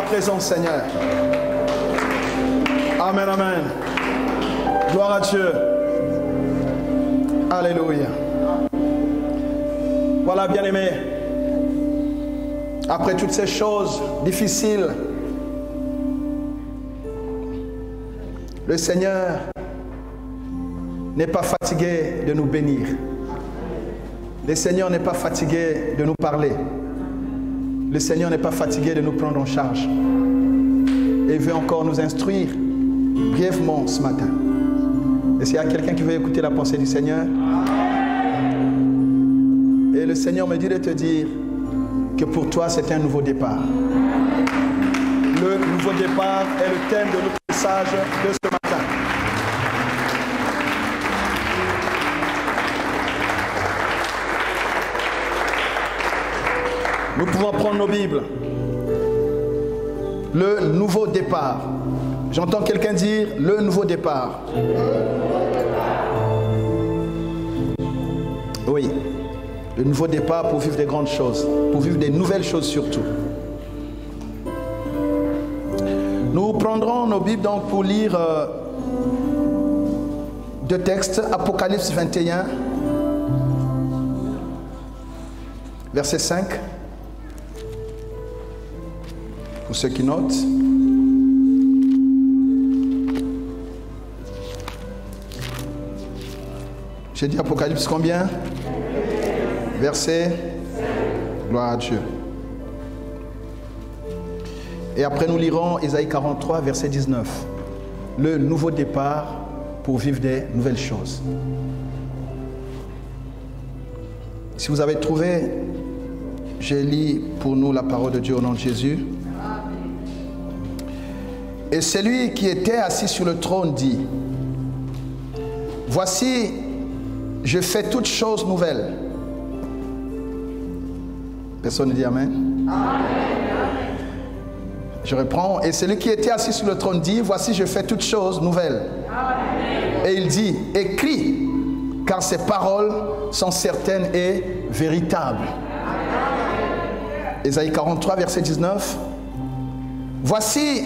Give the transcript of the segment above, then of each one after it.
présence, Seigneur. Amen, amen. Gloire à Dieu. Alléluia. Voilà, bien-aimés. Après toutes ces choses difficiles, le Seigneur n'est pas fatigué de nous bénir. Le Seigneur n'est pas fatigué de nous parler. Le Seigneur n'est pas fatigué de nous prendre en charge. Et il veut encore nous instruire brièvement ce matin. Et s'il y a quelqu'un qui veut écouter la pensée du Seigneur, et le Seigneur me dit de te dire que pour toi c'est un nouveau départ. Le nouveau départ est le thème de notre message de ce matin. Nous pouvons prendre nos Bibles. Le nouveau départ. J'entends quelqu'un dire le nouveau départ. Oui, le nouveau départ pour vivre des grandes choses, pour vivre des nouvelles choses surtout. Nous prendrons nos Bibles donc pour lire deux textes, Apocalypse 21, verset 5. Pour ceux qui notent. J'ai dit Apocalypse combien? Verset. Gloire à Dieu. Et après nous lirons Ésaïe 43, verset 19. Le nouveau départ pour vivre des nouvelles choses. Si vous avez trouvé, je lis pour nous la parole de Dieu au nom de Jésus. Et celui qui était assis sur le trône dit: voici, je fais toutes choses nouvelles. Personne ne dit Amen. Amen. Je reprends. Et celui qui était assis sur le trône dit: voici, je fais toutes choses nouvelles. Amen. Et il dit: écris, car ces paroles sont certaines et véritables. Amen. Ésaïe 43, verset 19. Voici.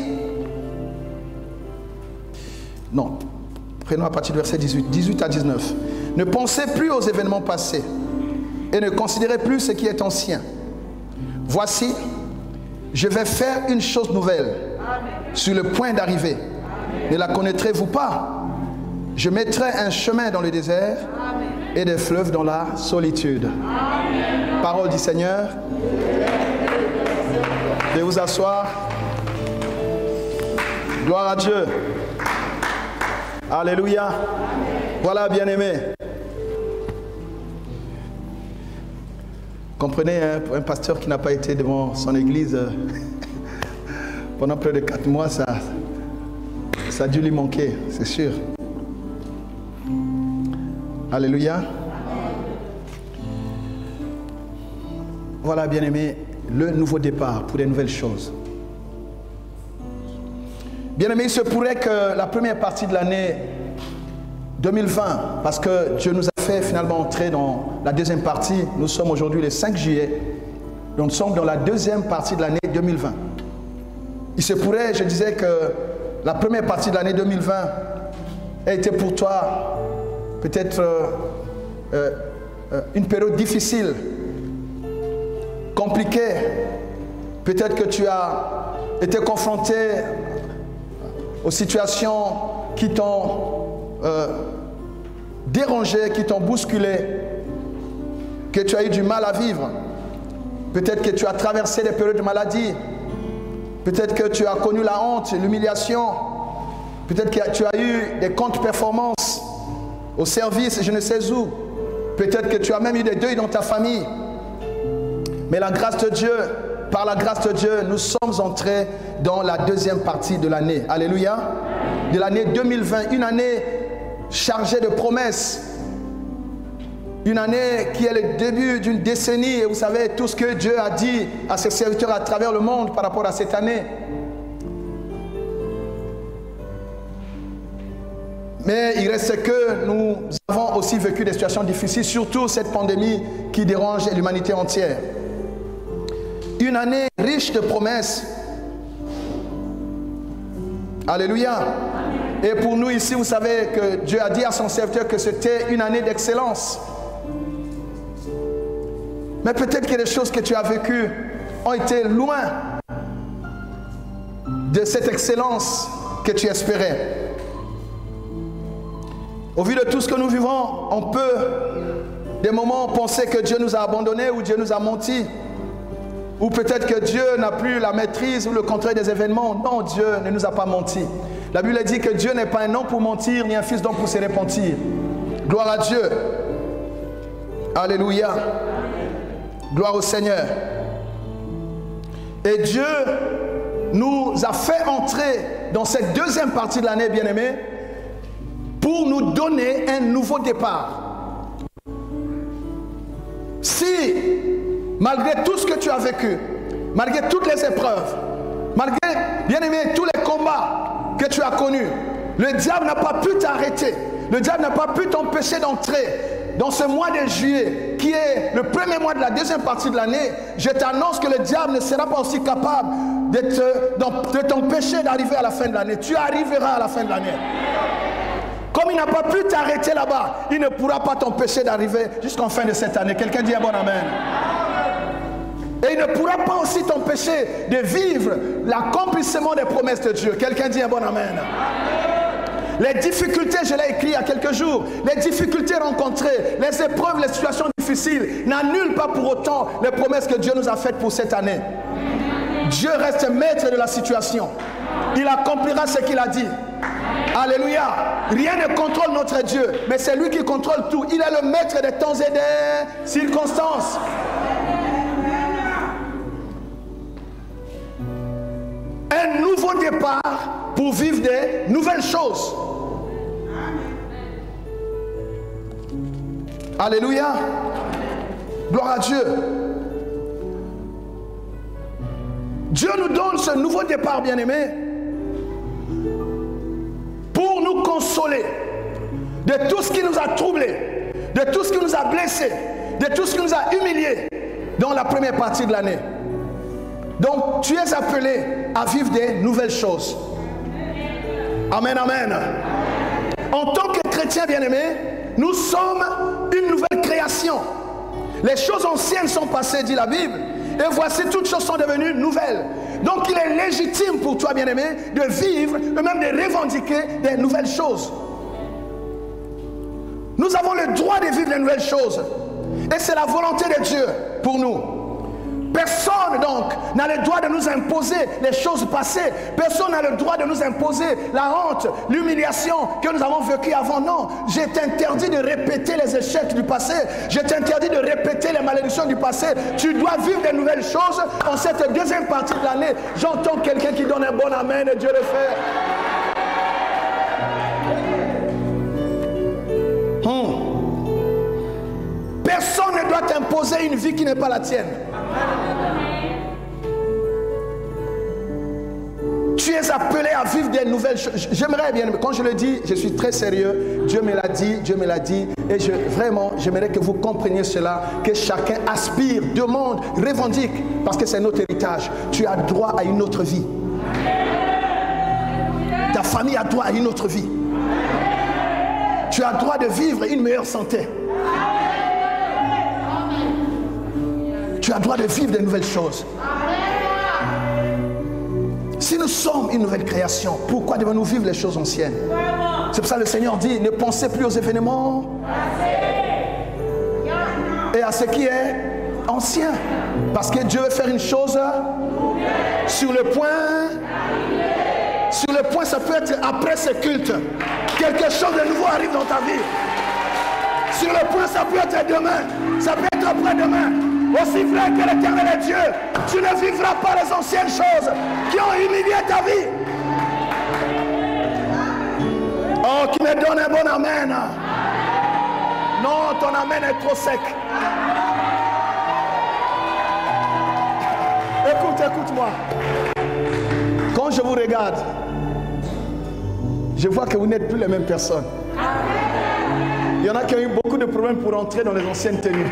Non, prenons à partir du verset 18 à 19. Ne pensez plus aux événements passés et ne considérez plus ce qui est ancien. Voici, je vais faire une chose nouvelle. Amen. Sur le point d'arriver. Ne la connaîtrez-vous pas? Je mettrai un chemin dans le désert. Amen. Et des fleuves dans la solitude. Amen. Parole du Seigneur. Veuillez vous asseoir. Gloire à Dieu. Alléluia. Voilà, bien-aimés. Comprenez, un pasteur qui n'a pas été devant son église pendant près de 4 mois, ça a dû lui manquer, c'est sûr. Alléluia. Voilà, bien-aimés, le nouveau départ pour des nouvelles choses. Bien-aimés, il se pourrait que la première partie de l'année 2020, parce que Dieu nous a fait finalement entrer dans la deuxième partie, nous sommes aujourd'hui le 5 juillet, donc nous sommes dans la deuxième partie de l'année 2020. Il se pourrait, je disais, que la première partie de l'année 2020 a été pour toi peut-être une période difficile, compliquée. Peut-être que tu as été confronté aux situations qui t'ont dérangé, qui t'ont bousculé, que tu as eu du mal à vivre. Peut-être que tu as traversé des périodes de maladie. Peut-être que tu as connu la honte, l'humiliation. Peut-être que tu as eu des contre-performances au service, je ne sais où. Peut-être que tu as même eu des deuils dans ta famille. Mais la grâce de Dieu, par la grâce de Dieu, nous sommes entrés dans la deuxième partie de l'année. Alléluia. De l'année 2020, une année chargée de promesses. Une année qui est le début d'une décennie. Et vous savez tout ce que Dieu a dit à ses serviteurs à travers le monde par rapport à cette année. Mais il reste que nous avons aussi vécu des situations difficiles, surtout cette pandémie qui dérange l'humanité entière. Une année riche de promesses, Alléluia. Et pour nous ici, vous savez que Dieu a dit à son serviteur que c'était une année d'excellence. Mais peut-être que les choses que tu as vécues ont été loin de cette excellence que tu espérais. Au vu de tout ce que nous vivons, on peut des moments penser que Dieu nous a abandonnés ou Dieu nous a menti. Ou peut-être que Dieu n'a plus la maîtrise ou le contrôle des événements. Non, Dieu ne nous a pas menti. La Bible dit que Dieu n'est pas un homme pour mentir, ni un fils d'homme pour se repentir. Gloire à Dieu. Alléluia. Gloire au Seigneur. Et Dieu nous a fait entrer dans cette deuxième partie de l'année, bien-aimés, pour nous donner un nouveau départ. Si, malgré tout ce que tu as vécu, malgré toutes les épreuves, malgré, bien-aimé, tous les combats que tu as connus, le diable n'a pas pu t'arrêter, le diable n'a pas pu t'empêcher d'entrer dans ce mois de juillet, qui est le premier mois de la deuxième partie de l'année. Je t'annonce que le diable ne sera pas aussi capable de t'empêcher d'arriver à la fin de l'année. Tu arriveras à la fin de l'année. Comme il n'a pas pu t'arrêter là-bas, il ne pourra pas t'empêcher d'arriver jusqu'en fin de cette année. Quelqu'un dit un bon amen. Et il ne pourra pas aussi t'empêcher de vivre l'accomplissement des promesses de Dieu. Quelqu'un dit un bon amen. Les difficultés, je l'ai écrit il y a quelques jours, les difficultés rencontrées, les épreuves, les situations difficiles n'annulent pas pour autant les promesses que Dieu nous a faites pour cette année. Dieu reste maître de la situation. Il accomplira ce qu'il a dit. Alléluia. Rien ne contrôle notre Dieu, mais c'est lui qui contrôle tout. Il est le maître des temps et des circonstances. Un nouveau départ pour vivre des nouvelles choses. Alléluia. Gloire à Dieu. Dieu nous donne ce nouveau départ, bien-aimé, pour nous consoler de tout ce qui nous a troublés, de tout ce qui nous a blessés, de tout ce qui nous a humiliés dans la première partie de l'année. Donc, tu es appelé à vivre des nouvelles choses. Amen, amen. En tant que chrétiens bien-aimés, nous sommes une nouvelle création. Les choses anciennes sont passées, dit la Bible, et voici toutes choses sont devenues nouvelles. Donc, il est légitime pour toi, bien-aimé, de vivre et même de revendiquer des nouvelles choses. Nous avons le droit de vivre des nouvelles choses. Et c'est la volonté de Dieu pour nous. Personne donc n'a le droit de nous imposer les choses passées. Personne n'a le droit de nous imposer la honte, l'humiliation que nous avons vécue avant. Non, je t'interdis de répéter les échecs du passé. Je t'interdis de répéter les malédictions du passé. Tu dois vivre de nouvelles choses en cette deuxième partie de l'année. J'entends quelqu'un qui donne un bon amen et Dieu le fait. Personne ne doit t'imposer une vie qui n'est pas la tienne. Tu es appelé à vivre des nouvelles choses. J'aimerais bien, quand je le dis, je suis très sérieux. Dieu me l'a dit, Dieu me l'a dit. Et vraiment, j'aimerais que vous compreniez cela, que chacun aspire, demande, revendique, parce que c'est notre héritage. Tu as droit à une autre vie. Ta famille a droit à une autre vie. Tu as droit de vivre une meilleure santé. Tu as droit de vivre de nouvelles choses. Si nous sommes une nouvelle création, pourquoi devons-nous vivre les choses anciennes? C'est pour ça que le Seigneur dit, ne pensez plus aux événements et à ce qui est ancien. Parce que Dieu veut faire une chose sur le point. Sur le point, ça peut être après ce culte. Quelque chose de nouveau arrive dans ta vie. Sur le point, ça peut être demain. Ça peut être après-demain. Aussi vrai que l'Éternel est Dieu, tu ne vivras pas les anciennes choses qui ont humilié ta vie. Oh, qui me donne un bon amen. Non, ton amen est trop sec. Écoute-moi. Quand je vous regarde, je vois que vous n'êtes plus les mêmes personnes. Il y en a qui ont eu beaucoup de problèmes pour entrer dans les anciennes tenues.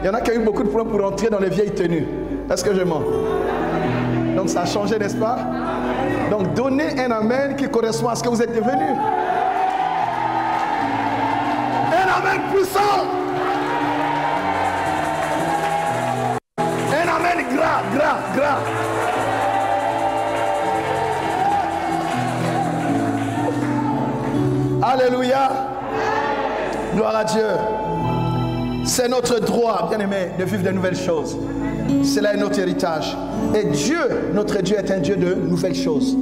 Il y en a qui ont eu beaucoup de problèmes pour entrer dans les vieilles tenues. Est-ce que je mens? Donc ça a changé, n'est-ce pas? Donc donnez un amen qui correspond à ce que vous êtes devenu. Un amen puissant. Un amen gras. Alléluia. Gloire à Dieu. C'est notre droit, bien-aimé, de vivre de nouvelles choses. C'est là notre héritage. Et Dieu, notre Dieu, est un Dieu de nouvelles choses.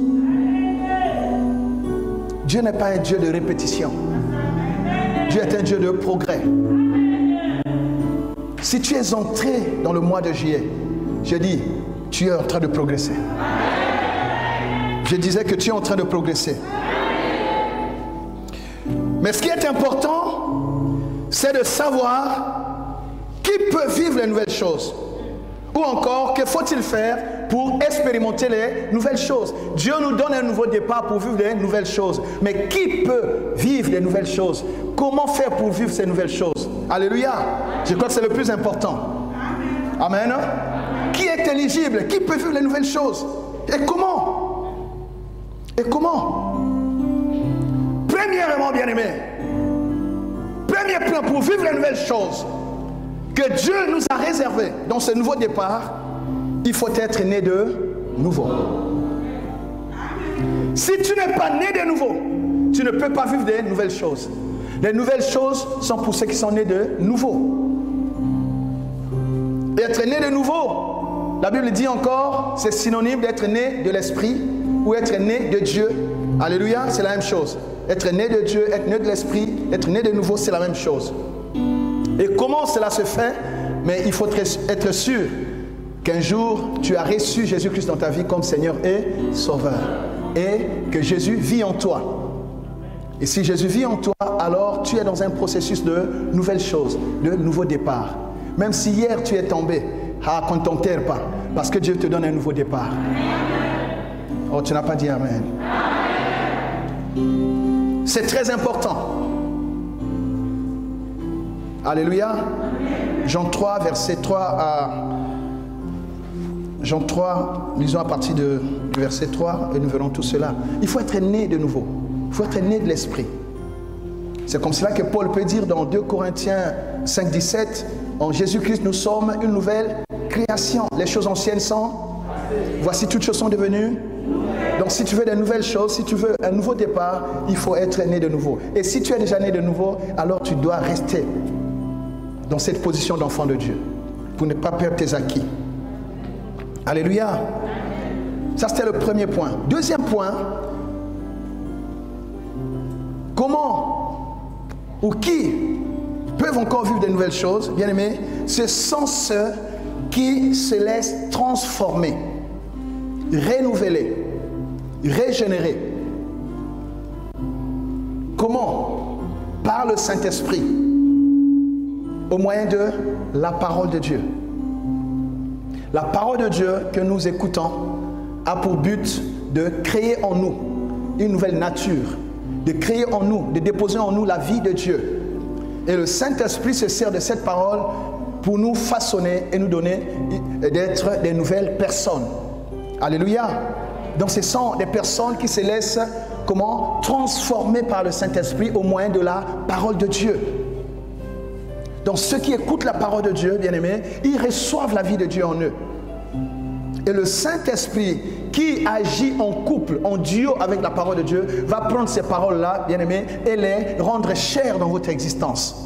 Dieu n'est pas un Dieu de répétition. Dieu est un Dieu de progrès. Si tu es entré dans le mois de juillet, je dis, tu es en train de progresser. Je disais que tu es en train de progresser. Mais ce qui est important, c'est de savoir qui peut vivre les nouvelles choses. Ou encore, que faut-il faire pour expérimenter les nouvelles choses? Dieu nous donne un nouveau départ pour vivre les nouvelles choses. Mais qui peut vivre les nouvelles choses? Comment faire pour vivre ces nouvelles choses? Alléluia. Je crois que c'est le plus important. Amen. Qui est éligible? Qui peut vivre les nouvelles choses? Et comment? Et comment? Premièrement, bien-aimé, premier plan pour vivre les nouvelles choses que Dieu nous a réservé dans ce nouveau départ, il faut être né de nouveau. Si tu n'es pas né de nouveau, tu ne peux pas vivre des nouvelles choses. Les nouvelles choses sont pour ceux qui sont nés de nouveau. Et être né de nouveau, la Bible dit encore, c'est synonyme d'être né de l'esprit ou être né de Dieu. Alléluia, c'est la même chose. Être né de Dieu, être né de l'esprit, être né de nouveau, c'est la même chose. Et comment cela se fait? Mais il faut être sûr qu'un jour, tu as reçu Jésus-Christ dans ta vie comme Seigneur et Sauveur. Et que Jésus vit en toi. Et si Jésus vit en toi, alors tu es dans un processus de nouvelles choses, de nouveau départ. Même si hier tu es tombé, ne t'en terre pas, parce que Dieu te donne un nouveau départ. Oh, tu n'as pas dit Amen. C'est très important. Alléluia. Jean 3, verset 3 à... Jean 3, lisons à partir du verset 3 et nous verrons tout cela. Il faut être né de nouveau. Il faut être né de l'esprit. C'est comme cela que Paul peut dire dans 2 Corinthiens 5, 17, en Jésus-Christ nous sommes une nouvelle création. Les choses anciennes sont... Voici toutes choses sont devenues... Donc si tu veux des nouvelles choses, si tu veux un nouveau départ, il faut être né de nouveau. Et si tu es déjà né de nouveau, alors tu dois rester dans cette position d'enfant de Dieu pour ne pas perdre tes acquis. Alléluia. Ça c'était le premier point. Deuxième point, comment ou qui peuvent encore vivre de nouvelles choses, bien aimés? Ce sont ceux qui se laissent transformer, renouveler, régénérer. Comment? Par le Saint-Esprit, au moyen de la parole de Dieu. La parole de Dieu que nous écoutons a pour but de créer en nous une nouvelle nature, de créer en nous, de déposer en nous la vie de Dieu. Et le Saint-Esprit se sert de cette parole pour nous façonner et nous donner d'être des nouvelles personnes. Alléluia. Donc ce sont des personnes qui se laissent comment? Transformer par le Saint-Esprit au moyen de la parole de Dieu. Donc ceux qui écoutent la parole de Dieu, bien-aimés, ils reçoivent la vie de Dieu en eux. Et le Saint-Esprit qui agit en couple, en duo avec la parole de Dieu, va prendre ces paroles-là, bien-aimés, et les rendre chères dans votre existence.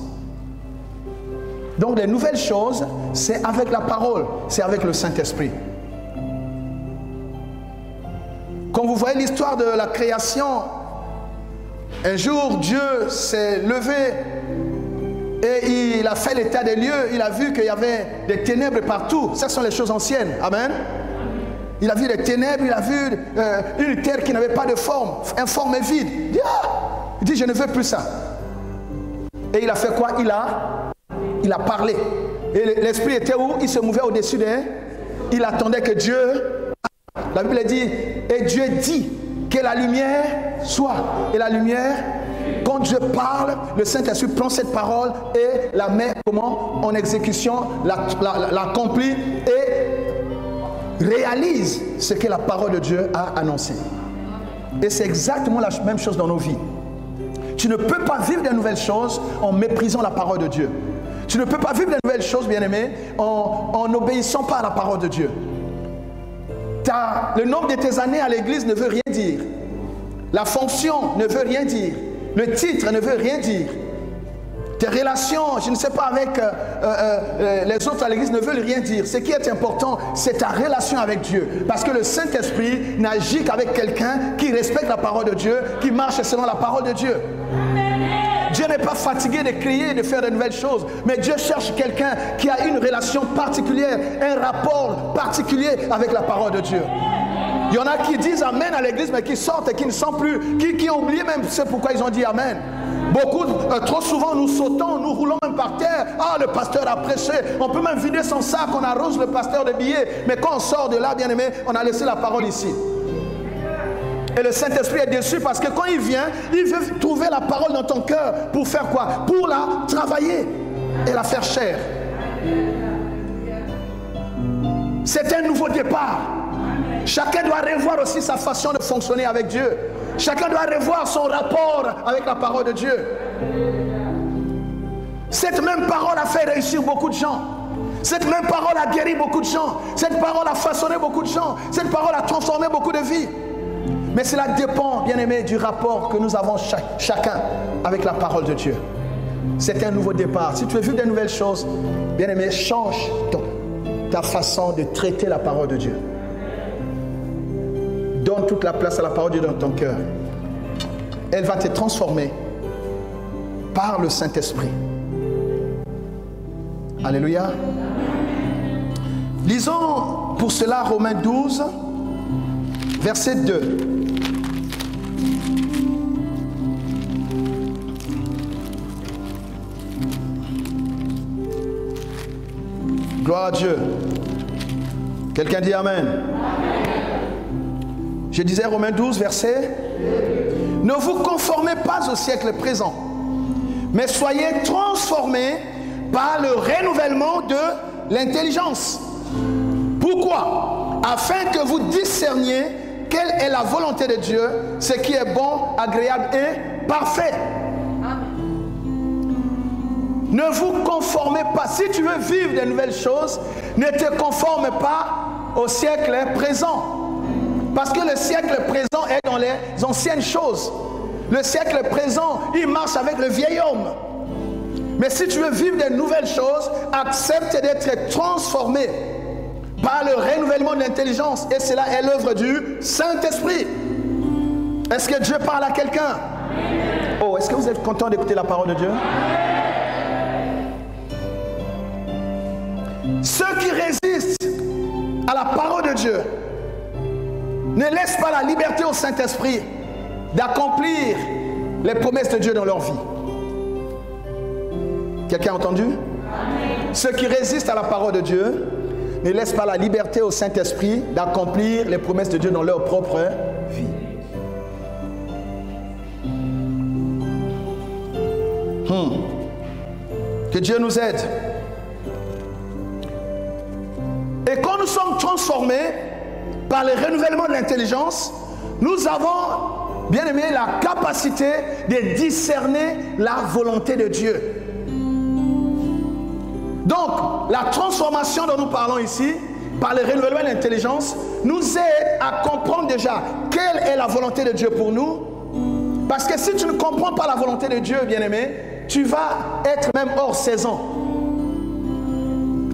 Donc les nouvelles choses, c'est avec la parole, c'est avec le Saint-Esprit. Quand vous voyez l'histoire de la création, un jour Dieu s'est levé et il a fait l'état des lieux. Il a vu qu'il y avait des ténèbres partout. Ce sont les choses anciennes. Amen. Il a vu des ténèbres, il a vu une terre qui n'avait pas de forme, informe et vide. Il dit, je ne veux plus ça. Et il a fait quoi? Il a parlé. Et l'esprit était où? Il se mouvait au-dessus d'eux. Il attendait que Dieu... La Bible dit, et Dieu dit que la lumière soit. Et la lumière, quand Dieu parle, le Saint-Esprit prend cette parole et la met comment? En exécution, l'accomplit et réalise ce que la parole de Dieu a annoncé. Et c'est exactement la même chose dans nos vies. Tu ne peux pas vivre de nouvelles choses en méprisant la parole de Dieu. Tu ne peux pas vivre de nouvelles choses, bien-aimés, en n'obéissant pas à la parole de Dieu. Le nombre de tes années à l'église ne veut rien dire. La fonction ne veut rien dire. Le titre ne veut rien dire. Tes relations, je ne sais pas, avec les autres à l'église ne veulent rien dire. Ce qui est important, c'est ta relation avec Dieu. Parce que le Saint-Esprit n'agit qu'avec quelqu'un qui respecte la parole de Dieu, qui marche selon la parole de Dieu. Dieu n'est pas fatigué de crier et de faire de nouvelles choses. Mais Dieu cherche quelqu'un qui a une relation particulière, un rapport particulier avec la parole de Dieu. Il y en a qui disent Amen à l'église, mais qui sortent et qui ne sont plus, qui ont oublié même c'est pourquoi ils ont dit Amen. Beaucoup, trop souvent, nous sautons, nous roulons même par terre. Ah, le pasteur a prêché. On peut même vider son sac, on arrose le pasteur de billets. Mais quand on sort de là, bien aimé, on a laissé la parole ici. Et le Saint-Esprit est déçu parce que quand il vient, il veut trouver la parole dans ton cœur. Pour faire quoi? Pour la travailler et la faire chair. C'est un nouveau départ. Chacun doit revoir aussi sa façon de fonctionner avec Dieu. Chacun doit revoir son rapport avec la parole de Dieu. Cette même parole a fait réussir beaucoup de gens. Cette même parole a guéri beaucoup de gens. Cette parole a façonné beaucoup de gens. Cette parole a transformé beaucoup de vies. Mais cela dépend, bien aimé, du rapport que nous avons chacun avec la parole de Dieu. C'est un nouveau départ. Si tu veux vivre de nouvelles choses, bien aimé, change ta façon de traiter la parole de Dieu. Donne toute la place à la parole de Dieu dans ton cœur. Elle va te transformer par le Saint-Esprit. Alléluia. Lisons pour cela Romains 12, verset 2. Gloire à Dieu. Quelqu'un dit Amen. Je disais Romains 12, verset. Ne vous conformez pas au siècle présent, mais soyez transformés par le renouvellement de l'intelligence. Pourquoi? Afin que vous discerniez quelle est la volonté de Dieu, ce qui est bon, agréable et parfait. Ne vous conformez pas. Si tu veux vivre de nouvelles choses, ne te conforme pas au siècle présent. Parce que le siècle présent est dans les anciennes choses. Le siècle présent, il marche avec le vieil homme. Mais si tu veux vivre de nouvelles choses, accepte d'être transformé par le renouvellement de l'intelligence. Et cela est l'œuvre du Saint-Esprit. Est-ce que Dieu parle à quelqu'un? Oh, est-ce que vous êtes content d'écouter la parole de Dieu? Ceux qui résistent à la parole de Dieu ne laissent pas la liberté au Saint-Esprit d'accomplir les promesses de Dieu dans leur vie. Quelqu'un a entendu? Amen. Ceux qui résistent à la parole de Dieu ne laissent pas la liberté au Saint-Esprit d'accomplir les promesses de Dieu dans leur propre vie. Que Dieu nous aide. Et quand nous sommes transformés par le renouvellement de l'intelligence, nous avons, bien aimé, la capacité de discerner la volonté de Dieu. Donc, la transformation dont nous parlons ici, par le renouvellement de l'intelligence, nous aide à comprendre déjà quelle est la volonté de Dieu pour nous. Parce que si tu ne comprends pas la volonté de Dieu, bien aimé, tu vas être même hors saison.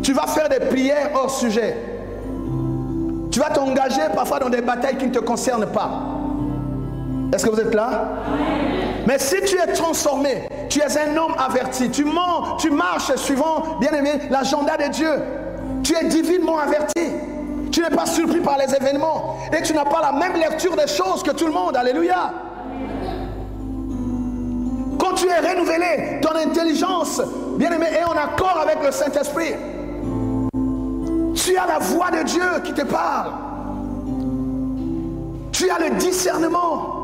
Tu vas faire des prières hors sujet. Tu vas t'engager parfois dans des batailles qui ne te concernent pas. Est-ce que vous êtes là? Mais si tu es transformé, tu es un homme averti, tu marches suivant, bien aimé, l'agenda de Dieu. Tu es divinement averti. Tu n'es pas surpris par les événements. Et tu n'as pas la même lecture des choses que tout le monde. Alléluia. Quand tu es renouvelé, ton intelligence, bien aimé, est en accord avec le Saint-Esprit. Tu as la voix de Dieu qui te parle. Tu as le discernement.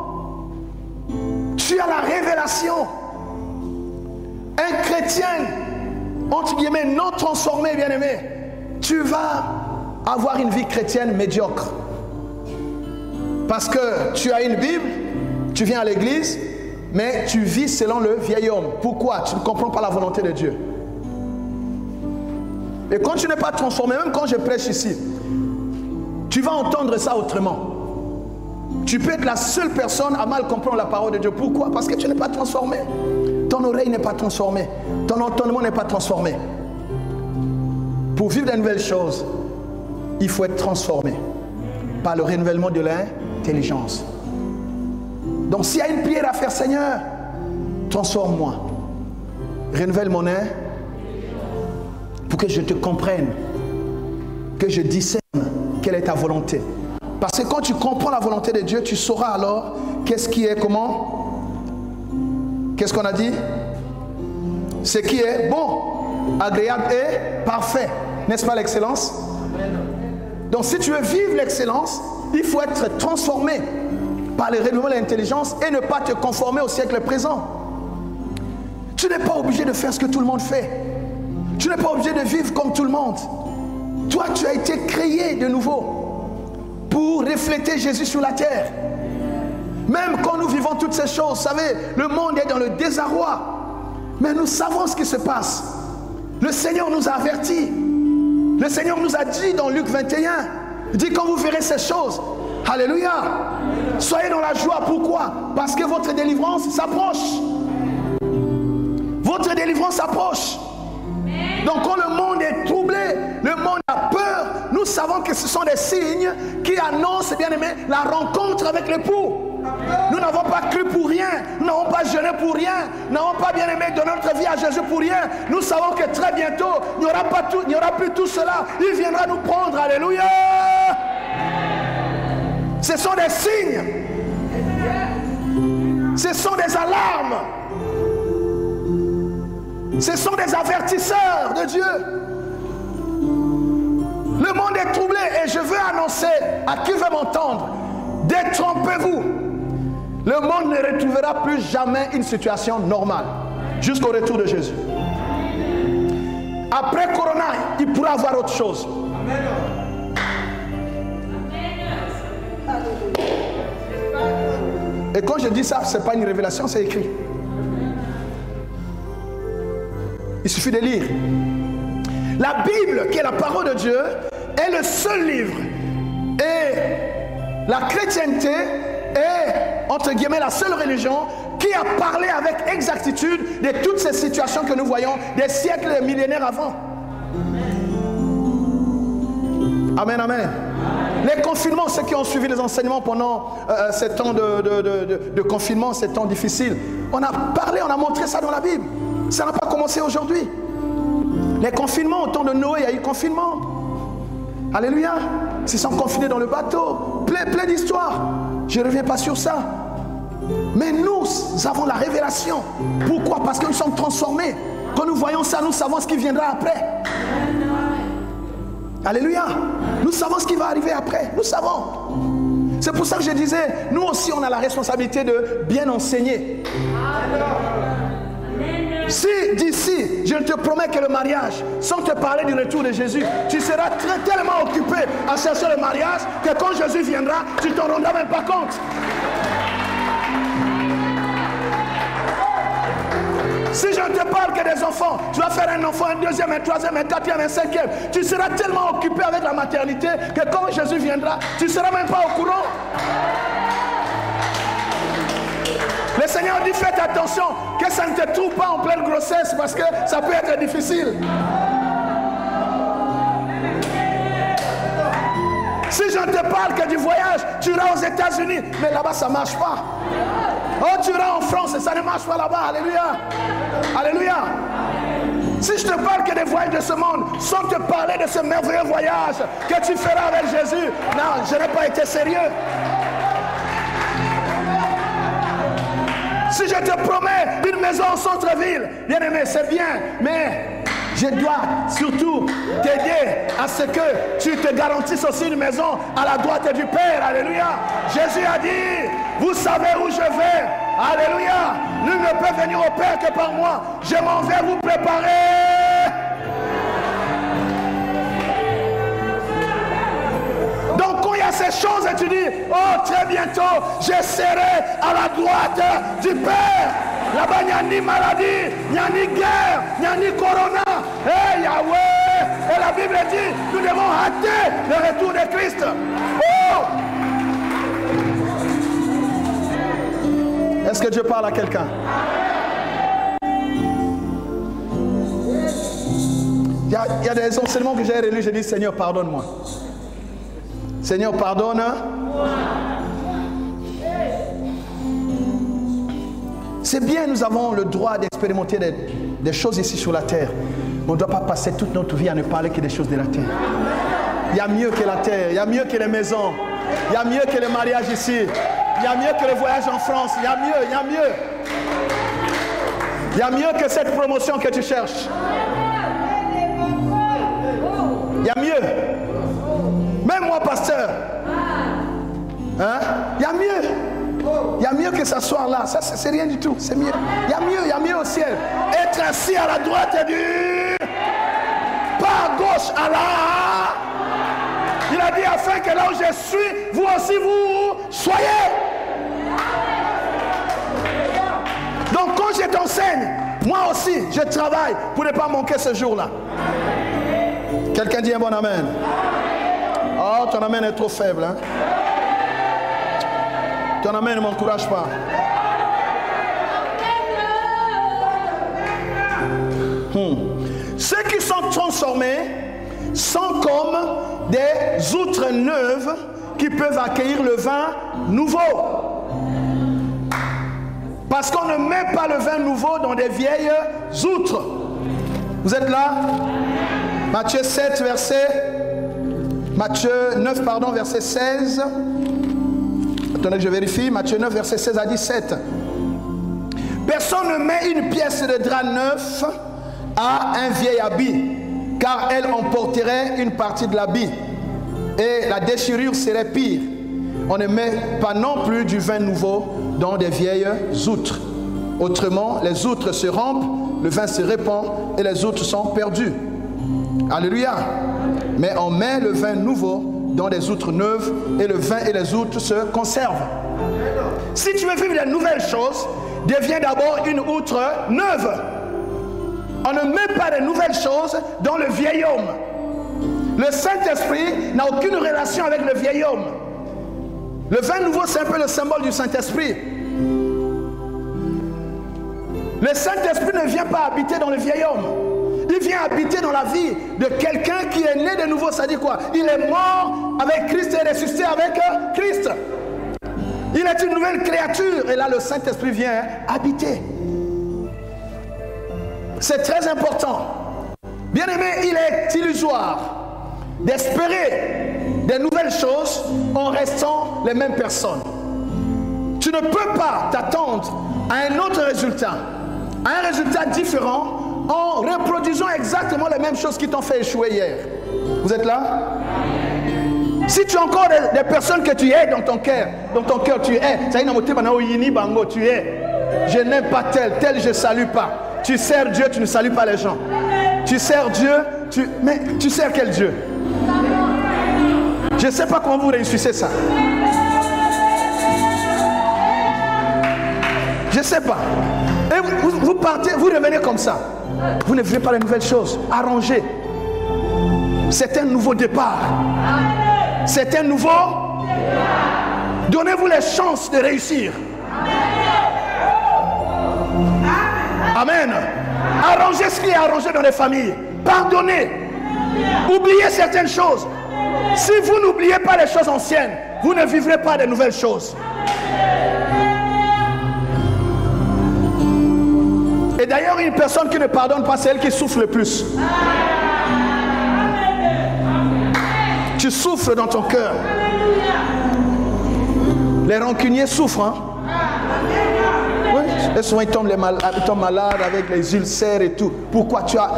Tu as la révélation. Un chrétien, entre guillemets, non transformé, bien-aimé, tu vas avoir une vie chrétienne médiocre. Parce que tu as une Bible, tu viens à l'église, mais tu vis selon le vieil homme. Pourquoi? Tu ne comprends pas la volonté de Dieu. Et quand tu n'es pas transformé, même quand je prêche ici, tu vas entendre ça autrement. Tu peux être la seule personne à mal comprendre la parole de Dieu. Pourquoi? Parce que tu n'es pas transformé. Ton oreille n'est pas transformée. Ton entendement n'est pas transformé. Pour vivre de nouvelles choses, il faut être transformé par le renouvellement de l'intelligence. Donc s'il y a une prière à faire, Seigneur, transforme-moi. Renouvelle mon intelligence pour que je te comprenne, que je discerne quelle est ta volonté. Parce que quand tu comprends la volonté de Dieu, tu sauras alors qu'est-ce qui est comment. Qu'est-ce qu'on a dit? Ce qui est bon, agréable et parfait. N'est-ce pas l'excellence? Donc si tu veux vivre l'excellence, il faut être transformé par le renouveau de l'intelligence et ne pas te conformer au siècle présent. Tu n'es pas obligé de faire ce que tout le monde fait. Tu n'es pas obligé de vivre comme tout le monde. Toi, tu as été créé de nouveau pour refléter Jésus sur la terre. Même quand nous vivons toutes ces choses, vous savez, le monde est dans le désarroi. Mais nous savons ce qui se passe. Le Seigneur nous a avertis. Le Seigneur nous a dit dans Luc 21, il dit quand vous verrez ces choses, alléluia, soyez dans la joie. Pourquoi? Parce que votre délivrance s'approche. Votre délivrance s'approche. Donc quand le monde est troublé, le monde a peur, nous savons que ce sont des signes qui annoncent, bien aimé, la rencontre avec l'époux. Nous n'avons pas cru pour rien, nous n'avons pas jeûné pour rien, nous n'avons pas, bien aimé, donné notre vie à Jésus pour rien. Nous savons que très bientôt, il n'y aura plus tout cela. Il viendra nous prendre, alléluia. Ce sont des signes, ce sont des alarmes. Ce sont des avertisseurs de Dieu. Le monde est troublé et je veux annoncer à qui veut m'entendre, détrompez-vous. Le monde ne retrouvera plus jamais une situation normale jusqu'au retour de Jésus. Après Corona, il pourra avoir autre chose. Et quand je dis ça, ce n'est pas une révélation, c'est écrit. Il suffit de lire. La Bible, qui est la parole de Dieu, est le seul livre. Et la chrétienté est, entre guillemets, la seule religion qui a parlé avec exactitude de toutes ces situations que nous voyons des siècles et des millénaires avant. Amen, amen. Les confinements, ceux qui ont suivi les enseignements pendant ces temps de confinement, ces temps difficiles, on a parlé, on a montré ça dans la Bible. Ça n'a pas commencé aujourd'hui. Les confinements, au temps de Noé, il y a eu confinement. Alléluia. Ils sont confinés dans le bateau. Plein d'histoires. Je ne reviens pas sur ça. Mais nous avons la révélation. Pourquoi? Parce que nous sommes transformés. Quand nous voyons ça, nous savons ce qui viendra après. Alléluia. Nous savons ce qui va arriver après. Nous savons. C'est pour ça que je disais, nous aussi on a la responsabilité de bien enseigner. Si d'ici, je te promets que le mariage, sans te parler du retour de Jésus, tu seras tellement occupé à chercher le mariage que quand Jésus viendra, tu ne t'en rendras même pas compte. Si je ne te parle que des enfants, tu vas faire un enfant, un deuxième, un troisième, un quatrième, un cinquième. Tu seras tellement occupé avec la maternité que quand Jésus viendra, tu ne seras même pas au courant. Le Seigneur dit faites attention que ça ne te trouve pas en pleine grossesse parce que ça peut être difficile. Si je ne te parle que du voyage, tu iras aux États-Unis, mais là-bas ça ne marche pas. Oh, tu iras en France et ça ne marche pas là-bas. Alléluia. Alléluia. Si je te parle que des voyages de ce monde, sans te parler de ce merveilleux voyage que tu feras avec Jésus, non, je n'ai pas été sérieux. Si je te promets une maison en centre-ville, bien aimé, c'est bien, mais je dois surtout t'aider à ce que tu te garantisses aussi une maison à la droite du Père. Alléluia. Jésus a dit, vous savez où je vais. Alléluia. Nul ne peut venir au Père que par moi. Je m'en vais vous préparer. à ces choses et tu dis, oh très bientôt, je serai à la droite du Père. Là-bas, il n'y a ni maladie, il n'y a ni guerre, il n'y a ni corona. Hey Yahweh! Et la Bible dit, nous devons hâter le retour de Christ. Oh! Est-ce que Dieu parle à quelqu'un? Il y a des enseignements que j'ai relus, j'ai dit, Seigneur, pardonne-moi. Seigneur, pardonne. C'est bien, nous avons le droit d'expérimenter des choses ici sur la terre. Mais on ne doit pas passer toute notre vie à ne parler que des choses de la terre. Il y a mieux que la terre, il y a mieux que les maisons, il y a mieux que le mariage ici, il y a mieux que le voyage en France, il y a mieux, il y a mieux. Il y a mieux que cette promotion que tu cherches. Il y a mieux. Même moi, pasteur. Hein? Il y a mieux. Il y a mieux que s'asseoir là. Ça, c'est rien du tout. C'est mieux. Il y a mieux au ciel. Être assis à la droite du... Pas à gauche, à la... Il a dit afin que là où je suis, vous aussi vous soyez. Donc quand je t'enseigne, moi aussi, je travaille pour ne pas manquer ce jour-là. Quelqu'un dit un bon amen. Oh, ton amen est trop faible. Hein? Ton amen ne m'encourage pas. Ceux qui sont transformés sont comme des outres neuves qui peuvent accueillir le vin nouveau. Parce qu'on ne met pas le vin nouveau dans des vieilles outres. Vous êtes là? Matthieu 7, Matthieu 9, verset 16. Attendez que je vérifie. Matthieu 9, verset 16 à 17. Personne ne met une pièce de drap neuf à un vieil habit, car elle emporterait une partie de l'habit, et la déchirure serait pire. On ne met pas non plus du vin nouveau dans des vieilles outres. Autrement, les outres se rompent, le vin se répand, et les outres sont perdues. Alléluia. Mais on met le vin nouveau dans des outres neuves, et le vin et les outres se conservent. Si tu veux vivre de nouvelles choses, deviens d'abord une outre neuve. On ne met pas de nouvelles choses dans le vieil homme. Le Saint-Esprit n'a aucune relation avec le vieil homme. Le vin nouveau, c'est un peu le symbole du Saint-Esprit. Le Saint-Esprit ne vient pas habiter dans le vieil homme. Il vient habiter dans la vie de quelqu'un qui est né de nouveau. Ça dit quoi? Il est mort avec Christ et ressuscité avec Christ. Il est une nouvelle créature. Et là, le Saint-Esprit vient habiter. C'est très important. Bien aimé, il est illusoire d'espérer des nouvelles choses en restant les mêmes personnes. Tu ne peux pas t'attendre à un autre résultat, à un résultat différent, en reproduisant exactement les mêmes choses qui t'ont fait échouer hier. Vous êtes là? Si tu as encore des personnes que tu es dans ton cœur tu es. Tu es. Je n'aime pas tel je ne salue pas. Tu sers Dieu, tu ne salues pas les gens. Tu sers Dieu, mais tu sers quel Dieu? Je ne sais pas comment vous réussissez ça. Je ne sais pas. Et vous partez, vous revenez comme ça. Vous ne vivez pas les nouvelles choses. Arrangez. C'est un nouveau départ. C'est un nouveau départ. Donnez-vous les chances de réussir. Amen. Arrangez ce qui est arrangé dans les familles. Pardonnez. Oubliez certaines choses. Si vous n'oubliez pas les choses anciennes, vous ne vivrez pas de nouvelles choses. Et d'ailleurs, une personne qui ne pardonne pas, c'est elle qui souffre le plus. Tu souffres dans ton cœur. Les rancuniers souffrent. Hein? Oui. Et souvent ils tombent malades avec les ulcères et tout. Pourquoi tu as...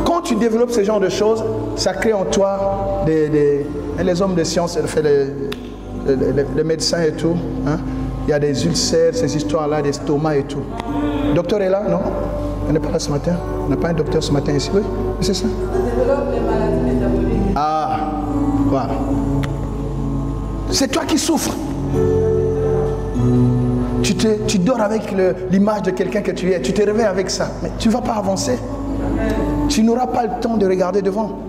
Quand tu développes ce genre de choses, ça crée en toi les hommes de science, les médecins et tout. Hein? Il y a des ulcères, ces histoires-là, des stomacs et tout. Le docteur est là, non? On n'est pas là ce matin? On n'a pas un docteur ce matin ici? Oui, c'est ça. Ça développe les maladies métaboliques. Ah, voilà. C'est toi qui souffres. Tu dors avec l'image de quelqu'un que tu es. Tu te réveilles avec ça. Mais tu ne vas pas avancer. Tu n'auras pas le temps de regarder devant.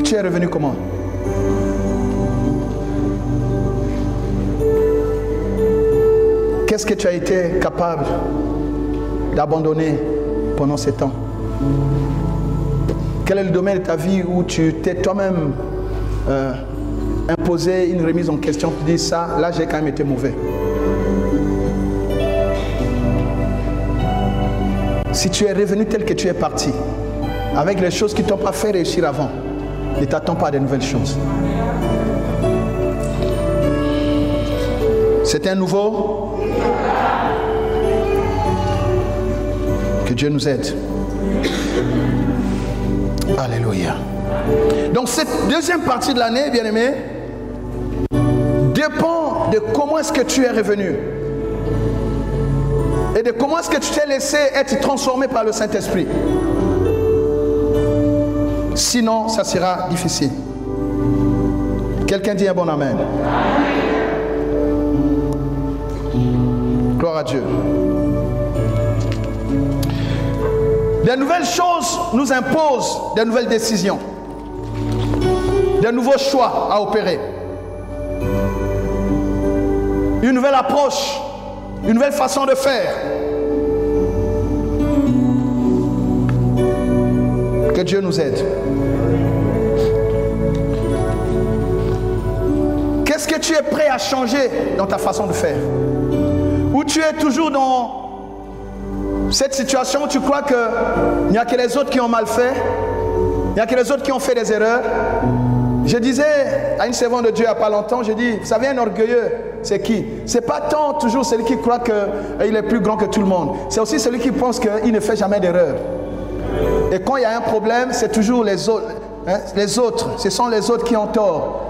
Tu es revenu comment? Qu'est-ce que tu as été capable d'abandonner pendant ces temps? Quel est le domaine de ta vie où tu t'es toi-même imposé une remise en question? Tu dis ça, là j'ai quand même été mauvais. Si tu es revenu tel que tu es parti, avec les choses qui ne t'ont pas fait réussir avant, ne t'attends pas à de nouvelles choses. C'est un nouveau. Que Dieu nous aide. Alléluia. Donc cette deuxième partie de l'année, bien-aimé, dépend de comment est-ce que tu es revenu. Et de comment est-ce que tu t'es laissé être transformé par le Saint-Esprit. Sinon, ça sera difficile. Quelqu'un dit un bon amen. Gloire à Dieu. De nouvelles choses nous imposent de nouvelles décisions, de nouveaux choix à opérer, une nouvelle approche, une nouvelle façon de faire. Que Dieu nous aide. Qu'est-ce que tu es prêt à changer dans ta façon de faire? Ou tu es toujours dans cette situation où tu crois qu'il n'y a que les autres qui ont mal fait, il n'y a que les autres qui ont fait des erreurs. Je disais à une servante de Dieu il n'y a pas longtemps, je dis, vous savez, un orgueilleux, c'est qui? C'est pas tant toujours celui qui croit qu'il est plus grand que tout le monde. C'est aussi celui qui pense qu'il ne fait jamais d'erreur. Et quand il y a un problème, c'est toujours les autres. Hein? Les autres, ce sont les autres qui ont tort.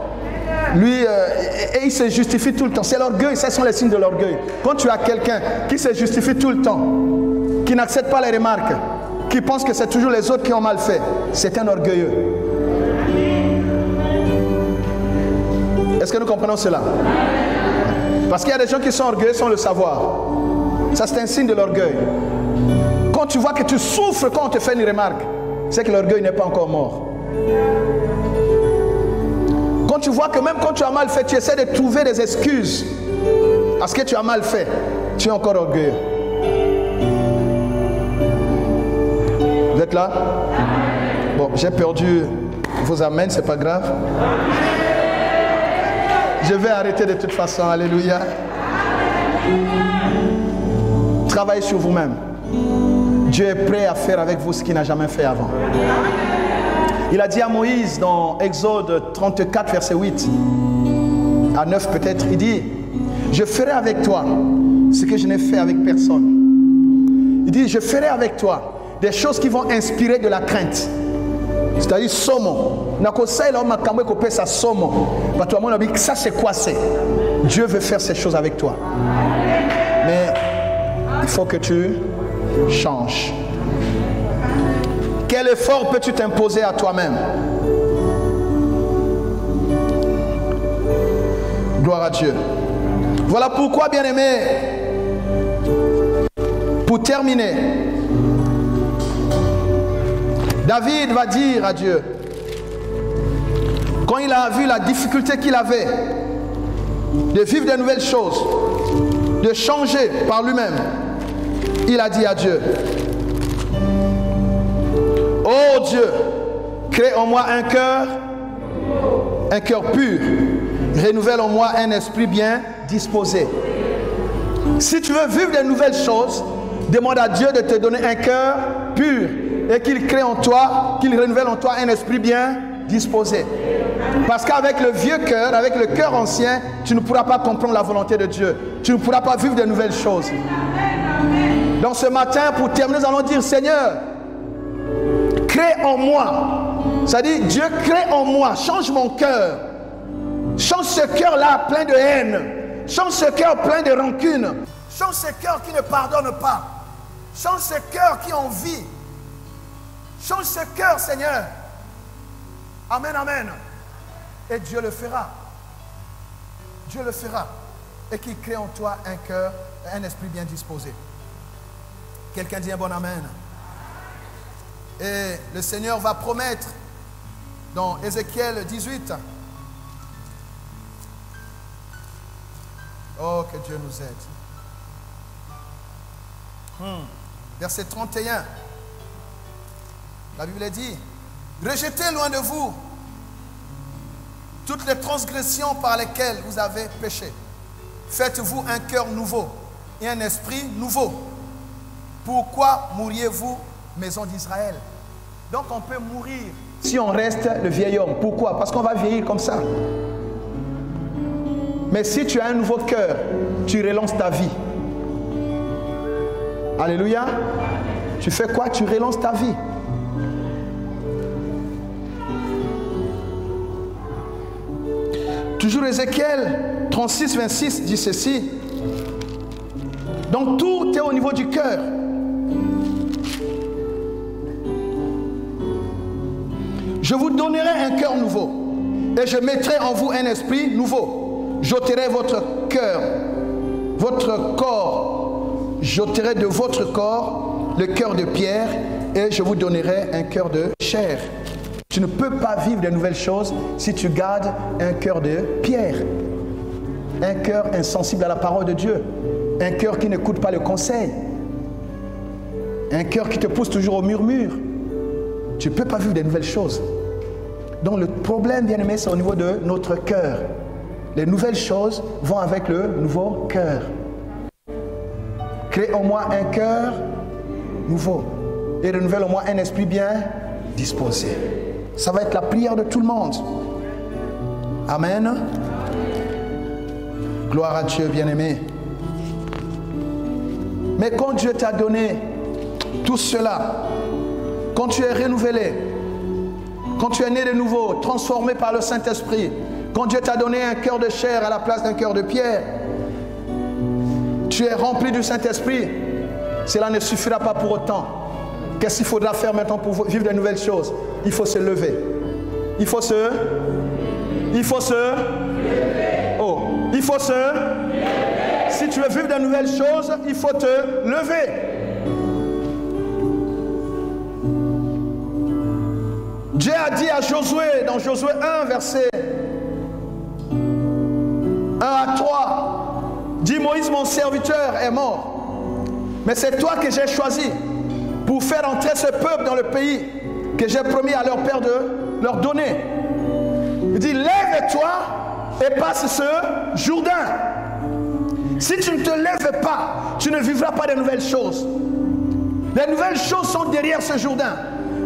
Lui, et il se justifie tout le temps. C'est l'orgueil, ce sont les signes de l'orgueil. Quand tu as quelqu'un qui se justifie tout le temps, qui n'accepte pas les remarques, qui pense que c'est toujours les autres qui ont mal fait, c'est un orgueilleux. Est-ce que nous comprenons cela? Parce qu'il y a des gens qui sont orgueilleux sans le savoir. Ça, c'est un signe de l'orgueil. Quand tu vois que tu souffres quand on te fait une remarque, c'est que l'orgueil n'est pas encore mort. Quand tu vois que même quand tu as mal fait, tu essaies de trouver des excuses parce que tu as mal fait, tu es encore orgueilleux. Vous êtes là? Bon, j'ai perdu vos amens, c'est pas grave. Je vais arrêter de toute façon, alléluia. Travaillez sur vous-même. Dieu est prêt à faire avec vous ce qu'il n'a jamais fait avant. Il a dit à Moïse dans Exode 34, verset 8 à 9 peut-être, il dit, je ferai avec toi ce que je n'ai fait avec personne. Il dit, je ferai avec toi des choses qui vont inspirer de la crainte. C'est-à-dire somo. Ça c'est quoi c'est? Dieu veut faire ces choses avec toi. Mais il faut que tu changes. Quel effort peux-tu t'imposer à toi-même? Gloire à Dieu. Voilà pourquoi, bien-aimé, pour terminer, David va dire à Dieu, quand il a vu la difficulté qu'il avait de vivre de nouvelles choses, de changer par lui-même, il a dit à Dieu, oh Dieu, crée en moi un cœur pur, renouvelle en moi un esprit bien disposé. Si tu veux vivre de nouvelles choses, demande à Dieu de te donner un cœur pur et qu'il crée en toi, qu'il renouvelle en toi un esprit bien disposé. Parce qu'avec le vieux cœur, avec le cœur ancien, tu ne pourras pas comprendre la volonté de Dieu. Tu ne pourras pas vivre de nouvelles choses. Donc ce matin, pour terminer, nous allons dire, Seigneur, crée en moi. C'est-à-dire, Dieu crée en moi, change mon cœur. Change ce cœur-là plein de haine. Change ce cœur plein de rancune. Change ce cœur qui ne pardonne pas. Change ce cœur qui envie. Change ce cœur, Seigneur. Amen, amen. Et Dieu le fera. Dieu le fera. Et qu'il crée en toi un cœur, un esprit bien disposé. Quelqu'un dit un bon amen. Et le Seigneur va promettre dans Ézéchiel 18. Oh, que Dieu nous aide. Verset 31. La Bible dit, rejetez loin de vous toutes les transgressions par lesquelles vous avez péché. Faites-vous un cœur nouveau et un esprit nouveau. Pourquoi mourriez-vous, maison d'Israël? Donc on peut mourir si on reste le vieil homme. Pourquoi? Parce qu'on va vieillir comme ça. Mais si tu as un nouveau cœur, tu relances ta vie. Alléluia. Tu fais quoi? Tu relances ta vie. Toujours Ézéchiel 36, 26 dit ceci. Donc tout est au niveau du cœur. Je vous donnerai un cœur nouveau et je mettrai en vous un esprit nouveau. J'ôterai votre cœur, votre corps. J'ôterai de votre corps le cœur de pierre et je vous donnerai un cœur de chair. Tu ne peux pas vivre de nouvelles choses si tu gardes un cœur de pierre. Un cœur insensible à la parole de Dieu. Un cœur qui n'écoute pas le conseil. Un cœur qui te pousse toujours au murmure. Tu ne peux pas vivre de nouvelles choses. Donc le problème, bien aimé, c'est au niveau de notre cœur. Les nouvelles choses vont avec le nouveau cœur. Crée en moi un cœur nouveau. Et renouvelle en moi un esprit bien disposé. Ça va être la prière de tout le monde. Amen. Gloire à Dieu, bien-aimé. Mais quand Dieu t'a donné tout cela, quand tu es renouvelé, quand tu es né de nouveau, transformé par le Saint-Esprit, quand Dieu t'a donné un cœur de chair à la place d'un cœur de pierre, tu es rempli du Saint-Esprit, cela ne suffira pas pour autant. Qu'est-ce qu'il faudra faire maintenant pour vivre de nouvelles choses? Il faut se lever. Il faut se Si tu veux vivre de nouvelles choses, il faut te lever. Dieu a dit à Josué, dans Josué 1, verset 1 à 3, dit: Moïse, mon serviteur, est mort. Mais c'est toi que j'ai choisi pour faire entrer ce peuple dans le pays que j'ai promis à leur père de leur donner. Il dit: lève-toi et passe ce Jourdain. Si tu ne te lèves pas, tu ne vivras pas de nouvelles choses. Les nouvelles choses sont derrière ce Jourdain.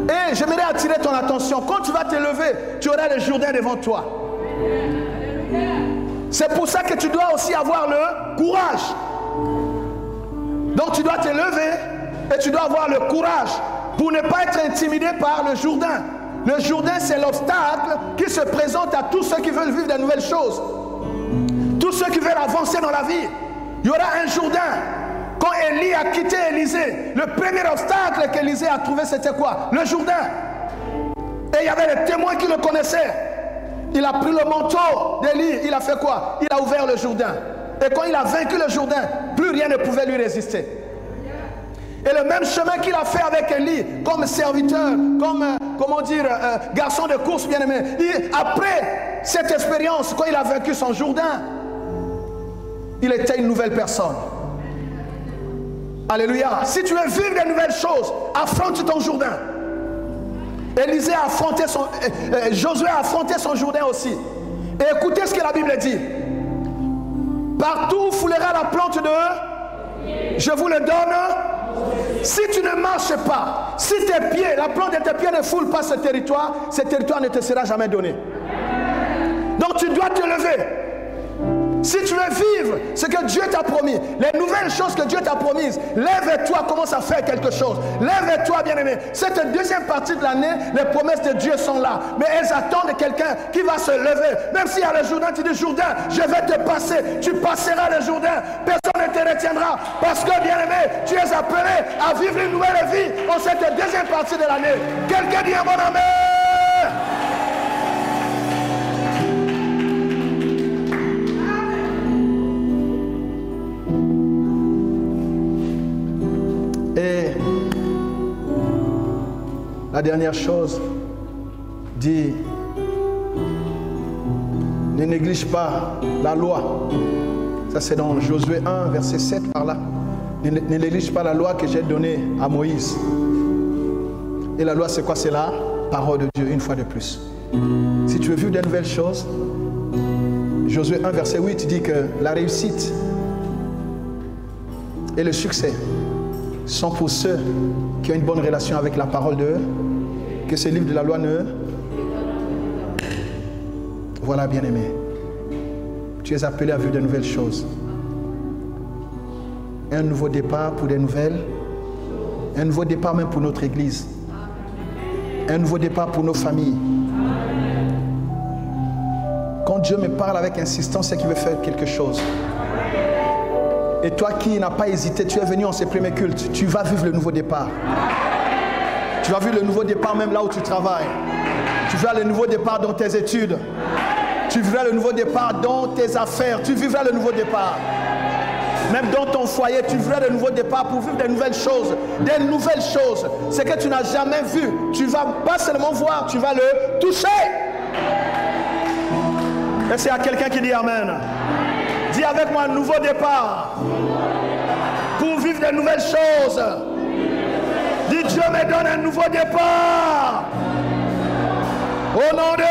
Et j'aimerais attirer ton attention. Quand tu vas te lever, tu auras le Jourdain devant toi. C'est pour ça que tu dois aussi avoir le courage. Donc tu dois te lever et tu dois avoir le courage pour ne pas être intimidé par le Jourdain. Le Jourdain, c'est l'obstacle qui se présente à tous ceux qui veulent vivre de nouvelles choses. Tous ceux qui veulent avancer dans la vie. Il y aura un Jourdain. Quand Élie a quitté Élisée, le premier obstacle qu'Élisée a trouvé, c'était quoi? Le Jourdain. Et il y avait les témoins qui le connaissaient. Il a pris le manteau d'Élie, il a fait quoi? Il a ouvert le Jourdain. Et quand il a vaincu le Jourdain, plus rien ne pouvait lui résister. Et le même chemin qu'il a fait avec Élie, comme serviteur, comme, garçon de course bien-aimé, après cette expérience, quand il a vaincu son Jourdain, il était une nouvelle personne. Alléluia. Si tu veux vivre de nouvelles choses, affronte ton Jourdain. Élisée a affronté Josué a affronté son Jourdain aussi. Et écoutez ce que la Bible dit. Partout où foulera la plante de, je vous le donne. Si tu ne marches pas, si tes pieds, la plante de tes pieds ne foule pas ce territoire ne te sera jamais donné. Donc tu dois te lever. Si tu veux vivre ce que Dieu t'a promis, les nouvelles choses que Dieu t'a promises, lève-toi, commence à faire quelque chose. Lève-toi, bien-aimé. Cette deuxième partie de l'année, les promesses de Dieu sont là. Mais elles attendent quelqu'un qui va se lever. Même s'il y a le Jourdain, tu dis: Jourdain, je vais te passer. Tu passeras le Jourdain. Personne ne te retiendra. Parce que, bien-aimé, tu es appelé à vivre une nouvelle vie en cette deuxième partie de l'année. Quelqu'un dit un bon amen. La dernière chose, dit, ne néglige pas la loi. Ça c'est dans Josué 1, verset 7 par là. Ne néglige pas la loi que j'ai donnée à Moïse. Et la loi c'est quoi? C'est la parole de Dieu, une fois de plus. Si tu veux vivre de nouvelles choses, Josué 1, verset 8 dit que la réussite et le succès sont pour ceux qui ont une bonne relation avec la parole de Dieu, que ce livre de la loi ne... Voilà, bien-aimé. Tu es appelé à vivre de nouvelles choses. Un nouveau départ pour des nouvelles. Un nouveau départ même pour notre église. Un nouveau départ pour nos familles. Quand Dieu me parle avec insistance, c'est qu'il veut faire quelque chose. Et toi qui n'as pas hésité, tu es venu en ces premiers cultes, tu vas vivre le nouveau départ. Tu vas vivre le nouveau départ même là où tu travailles. Tu vivras le nouveau départ dans tes études. Tu vivras le nouveau départ dans tes affaires. Tu vivras le nouveau départ. Même dans ton foyer, tu vivras le nouveau départ pour vivre des nouvelles choses. Des nouvelles choses. Ce que tu n'as jamais vu, tu ne vas pas seulement voir, tu vas le toucher. Et c'est à quelqu'un qui dit Amen. Dis avec moi, un nouveau départ. Pour vivre de nouvelles choses. Dis, Dieu me donne un nouveau départ. Au nom de...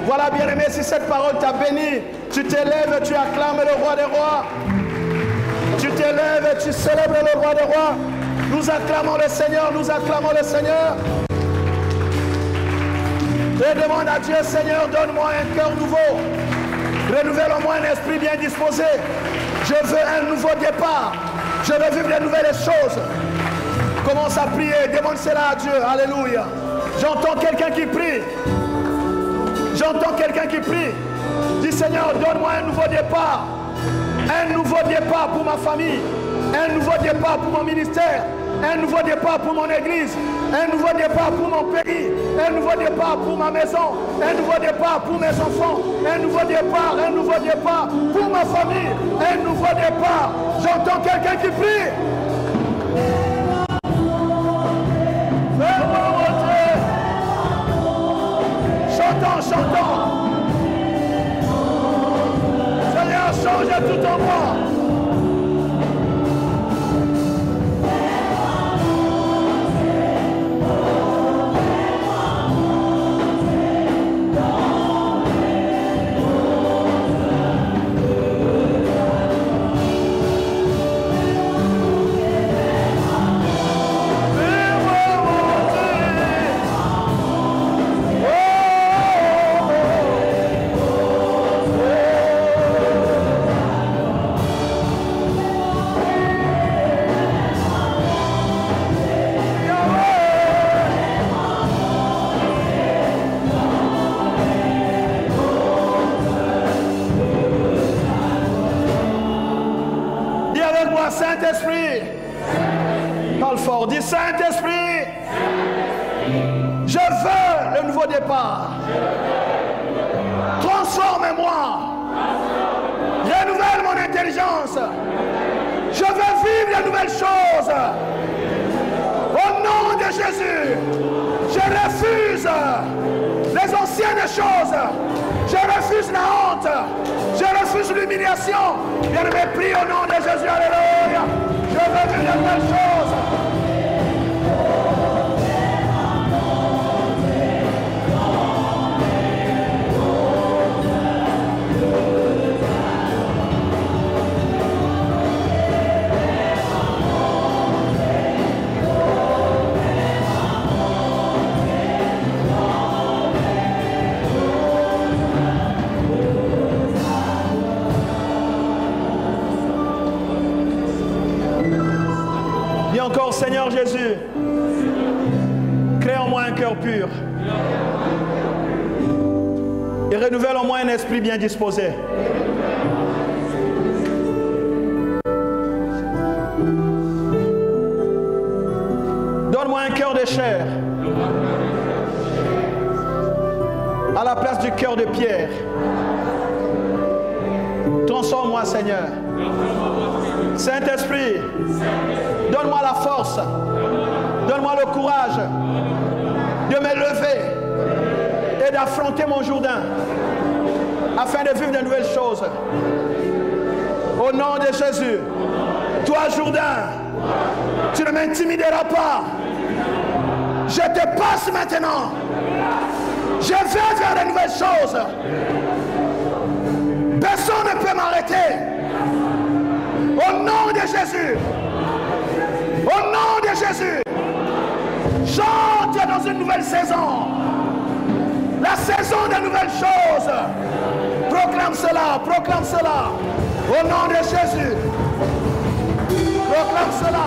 Voilà, bien-aimé, si cette parole t'a béni, tu t'élèves, tu acclames le roi des rois. Tu t'élèves, tu célèbres le roi des rois. Nous acclamons le Seigneur, nous acclamons le Seigneur. Et demande à Dieu, Seigneur, donne-moi un cœur nouveau. Renouvelle en moi un esprit bien disposé. Je veux un nouveau départ. Je veux vivre de nouvelles choses. Commence à prier, demande cela à Dieu. Alléluia. J'entends quelqu'un qui prie. J'entends quelqu'un qui prie. Dis Seigneur, donne-moi un nouveau départ. Un nouveau départ pour ma famille. Un nouveau départ pour mon ministère. Un nouveau départ pour mon église. Un nouveau départ pour mon pays. Un nouveau départ pour ma maison. Un nouveau départ pour mes enfants. Un nouveau départ pour ma famille. Un nouveau départ. J'entends quelqu'un qui prie. Fais-moi rentrer. Chantons. Seigneur, change tout en moi. Saint-Esprit, parle fort, dis Saint-Esprit, je veux le nouveau départ. Transforme-moi, renouvelle mon intelligence. Je veux vivre de nouvelles choses. Au nom de Jésus, je refuse les anciennes choses. Je refuse la honte. Je refuse l'humiliation. Je me prie au nom de Jésus. Alléluia. Je veux vivre de nouvelles choses. Encore, Seigneur Jésus, crée en moi un cœur pur et renouvelle en moi un esprit bien disposé. Donne-moi un cœur de chair à la place du cœur de pierre. Transforme-moi, Seigneur. Saint-Esprit, donne-moi la force Donne-moi le courage de me lever et d'affronter mon Jourdain afin de vivre de nouvelles choses. Au nom de Jésus, toi Jourdain, tu ne m'intimideras pas. Je te passe maintenant. Je vais faire de nouvelles choses. Personne ne peut m'arrêter. Au nom de Jésus. Au nom de Jésus. J'entre dans une nouvelle saison. La saison de nouvelles choses. Proclame cela, proclame cela. Au nom de Jésus. Proclame cela.